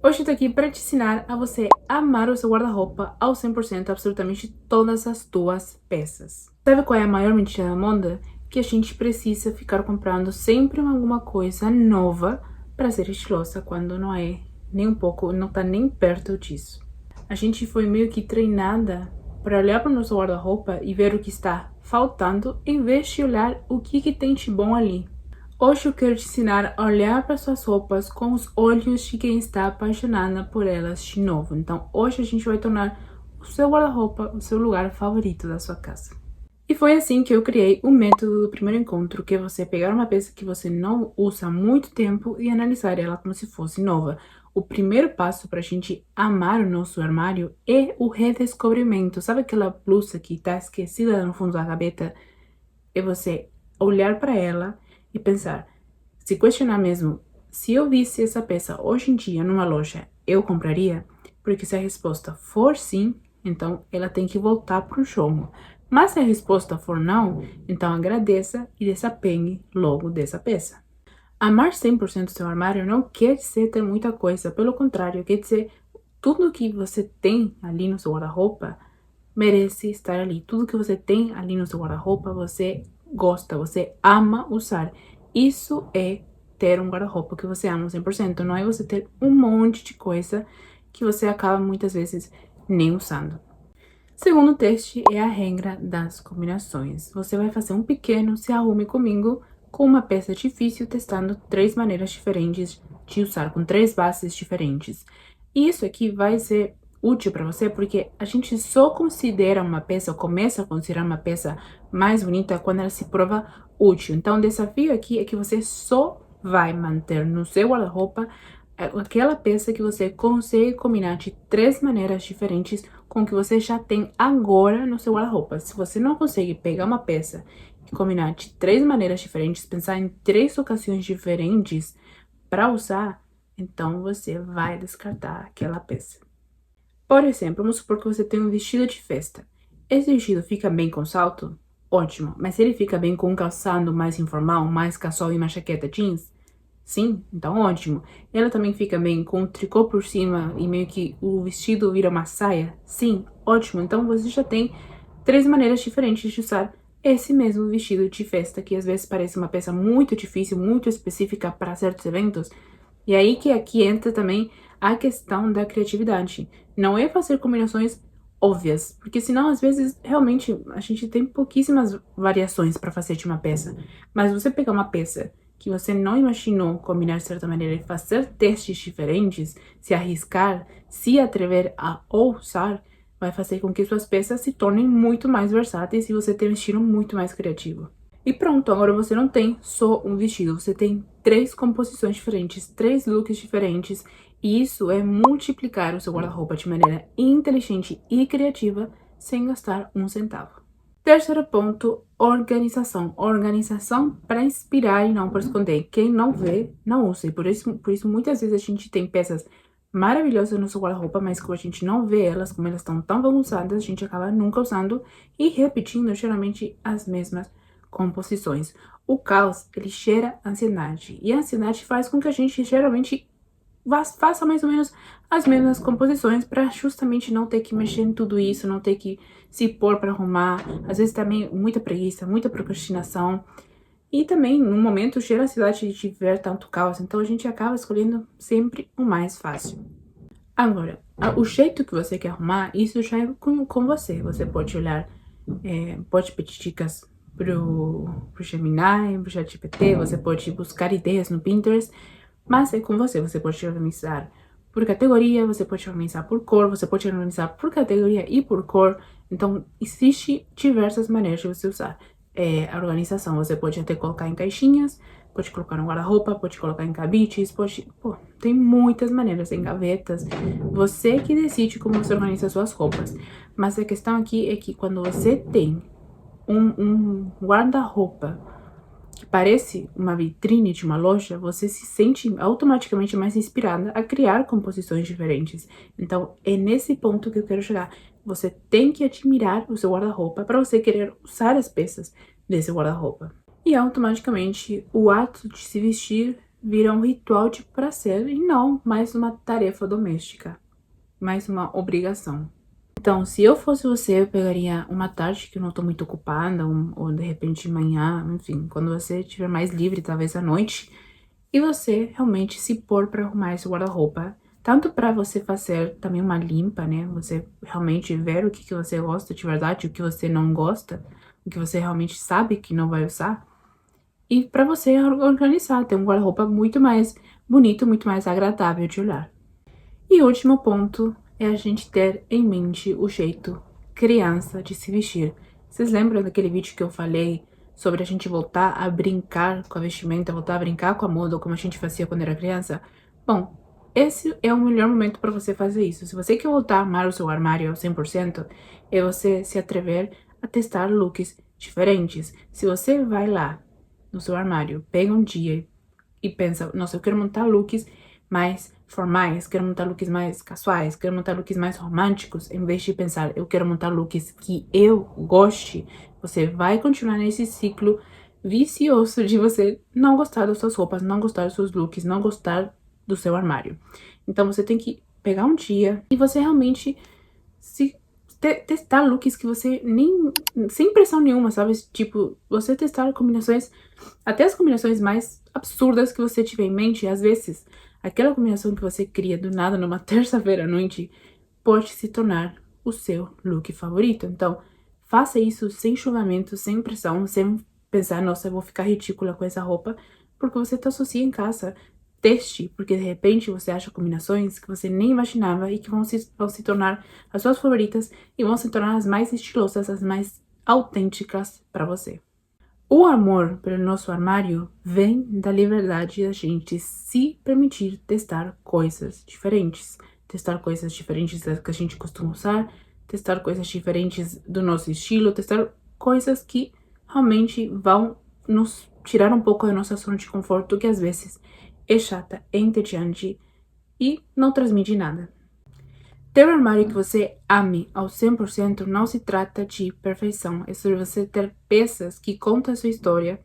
Hoje eu tô aqui para te ensinar a você amar o seu guarda-roupa ao 100%, absolutamente todas as tuas peças. Sabe qual é a maior mentira da moda? Que a gente precisa ficar comprando sempre alguma coisa nova para ser estilosa, quando não é nem um pouco, não tá nem perto disso. A gente foi meio que treinada para olhar para o nosso guarda-roupa e ver o que está faltando, em vez de olhar o que tem de bom ali. Hoje eu quero te ensinar a olhar para suas roupas com os olhos de quem está apaixonada por elas de novo. Então, hoje a gente vai tornar o seu guarda-roupa o seu lugar favorito da sua casa. E foi assim que eu criei o método do primeiro encontro, que é você pegar uma peça que você não usa há muito tempo e analisar ela como se fosse nova. O primeiro passo para a gente amar o nosso armário é o redescobrimento. Sabe aquela blusa que está esquecida no fundo da gaveta? É você olhar para ela e pensar, se questionar mesmo, se eu visse essa peça hoje em dia numa loja, eu compraria? Porque se a resposta for sim, então ela tem que voltar para o jogo. Mas se a resposta for não, então agradeça e desapegue logo dessa peça. Amar 100% seu armário não quer dizer ter muita coisa, pelo contrário, quer dizer tudo que você tem ali no seu guarda-roupa merece estar ali. Tudo que você tem ali no seu guarda-roupa, você gosta, você ama usar. Isso é ter um guarda-roupa que você ama 100%. Não é você ter um monte de coisa que você acaba muitas vezes nem usando. Segundo teste é a regra das combinações. Você vai fazer um pequeno se arrume comigo com uma peça difícil, testando 3 maneiras diferentes de usar, com 3 bases diferentes. E isso aqui vai ser útil para você porque a gente só considera uma peça, ou começa a considerar uma peça mais bonita quando ela se prova útil. Então, o desafio aqui é que você só vai manter no seu guarda-roupa aquela peça que você consegue combinar de 3 maneiras diferentes com o que você já tem agora no seu guarda-roupa. Se você não consegue pegar uma peça e combinar de 3 maneiras diferentes, pensar em 3 ocasiões diferentes para usar, então você vai descartar aquela peça. Por exemplo, vamos supor que você tem um vestido de festa. Esse vestido fica bem com salto? Ótimo, mas ele fica bem com um calçado mais informal, mais casual e uma jaqueta jeans? Sim, então ótimo. Ela também fica bem com um tricô por cima e meio que o vestido vira uma saia? Sim, ótimo. Então você já tem 3 maneiras diferentes de usar esse mesmo vestido de festa, que às vezes parece uma peça muito difícil, muito específica para certos eventos. E aí que aqui entra também a questão da criatividade. Não é fazer combinações óbvias, porque senão às vezes realmente a gente tem pouquíssimas variações para fazer de uma peça. Mas você pegar uma peça que você não imaginou combinar de certa maneira e fazer testes diferentes, se arriscar, se atrever a ousar, vai fazer com que suas peças se tornem muito mais versáteis e você tenha um estilo muito mais criativo. E pronto, agora você não tem só um vestido, você tem 3 composições diferentes, 3 looks diferentes, e isso é multiplicar o seu guarda-roupa de maneira inteligente e criativa, sem gastar um centavo. Terceiro ponto, organização. Organização para inspirar e não para esconder. Quem não vê, não usa. E por isso muitas vezes a gente tem peças maravilhosas no seu guarda-roupa, mas como a gente não vê elas, como elas estão tão bagunçadas, a gente acaba nunca usando e repetindo geralmente as mesmas composições. O caos, ele gera ansiedade. E a ansiedade faz com que a gente geralmente faça mais ou menos as mesmas composições para justamente não ter que mexer em tudo isso, não ter que se pôr para arrumar. Às vezes também muita preguiça, muita procrastinação. E também, no momento, gera ansiedade de ver tanto caos. Então, a gente acaba escolhendo sempre o mais fácil. Agora, o jeito que você quer arrumar, isso já é com você. Você pode olhar, pode pedir dicas pro Gemini, pro ChatGPT, você pode buscar ideias no Pinterest, mas é com você. Você pode organizar por categoria, você pode organizar por cor, você pode organizar por categoria e por cor. Então, existe diversas maneiras de você usar a organização. Você pode até colocar em caixinhas, pode colocar no guarda-roupa, pode colocar em cabides, tem muitas maneiras, em gavetas. Você que decide como você organiza suas roupas. Mas a questão aqui é que quando você tem um guarda-roupa que parece uma vitrine de uma loja, você se sente automaticamente mais inspirada a criar composições diferentes. Então, é nesse ponto que eu quero chegar. Você tem que admirar o seu guarda-roupa para você querer usar as peças desse guarda-roupa. E automaticamente, o ato de se vestir vira um ritual de prazer e não mais uma tarefa doméstica, mais uma obrigação. Então, se eu fosse você, eu pegaria uma tarde que eu não tô muito ocupada, ou de repente manhã, enfim, quando você estiver mais livre, talvez à noite, e você realmente se pôr para arrumar esse guarda-roupa, tanto para você fazer também uma limpa, né? Você realmente ver o que você gosta de verdade, o que você não gosta, o que você realmente sabe que não vai usar, e para você organizar, ter um guarda-roupa muito mais bonito, muito mais agradável de olhar. E o último ponto é a gente ter em mente o jeito criança de se vestir. Vocês lembram daquele vídeo que eu falei sobre a gente voltar a brincar com a vestimenta, voltar a brincar com a moda, como a gente fazia quando era criança? Bom, esse é o melhor momento para você fazer isso. Se você quer voltar a amar o seu armário ao 100%, é você se atrever a testar looks diferentes. Se você vai lá no seu armário, pega um dia e pensa, nossa, eu quero montar looks mais formais, quero montar looks mais casuais, quero montar looks mais românticos, em vez de pensar, eu quero montar looks que eu goste, você vai continuar nesse ciclo vicioso de você não gostar das suas roupas, não gostar dos seus looks, não gostar do seu armário. Então você tem que pegar um dia e você realmente se testar looks que você nem, sem pressão nenhuma, sabe? Tipo, você testar combinações, até as combinações mais absurdas que você tiver em mente, às vezes, aquela combinação que você cria do nada numa terça-feira à noite pode se tornar o seu look favorito. Então, faça isso sem julgamento, sem pressão, sem pensar, nossa, eu vou ficar ridícula com essa roupa, porque você tá sozinha em casa. Teste, porque de repente você acha combinações que você nem imaginava e que vão se tornar as suas favoritas e vão se tornar as mais estilosas, as mais autênticas para você. O amor pelo nosso armário vem da liberdade da gente se permitir testar coisas diferentes. Testar coisas diferentes das que a gente costuma usar, testar coisas diferentes do nosso estilo, testar coisas que realmente vão nos tirar um pouco da nossa zona de conforto, que às vezes é chata, é entediante e não transmite nada. Ter um armário que você ame ao 100% não se trata de perfeição, é sobre você ter peças que contam a sua história,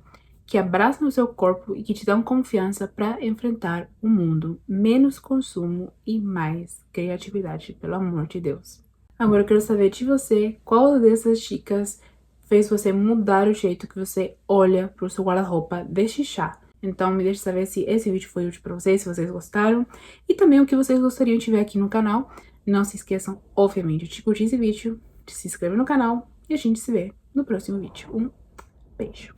que abraçam o seu corpo e que te dão confiança para enfrentar o mundo. Menos consumo e mais criatividade, pelo amor de Deus. Agora eu quero saber de você, qual dessas dicas fez você mudar o jeito que você olha para o seu guarda-roupa deste chá? Então me deixe saber se esse vídeo foi útil para vocês, se vocês gostaram. E também o que vocês gostariam de ver aqui no canal. Não se esqueçam, obviamente, de curtir esse vídeo, de se inscrever no canal. E a gente se vê no próximo vídeo. Um beijo!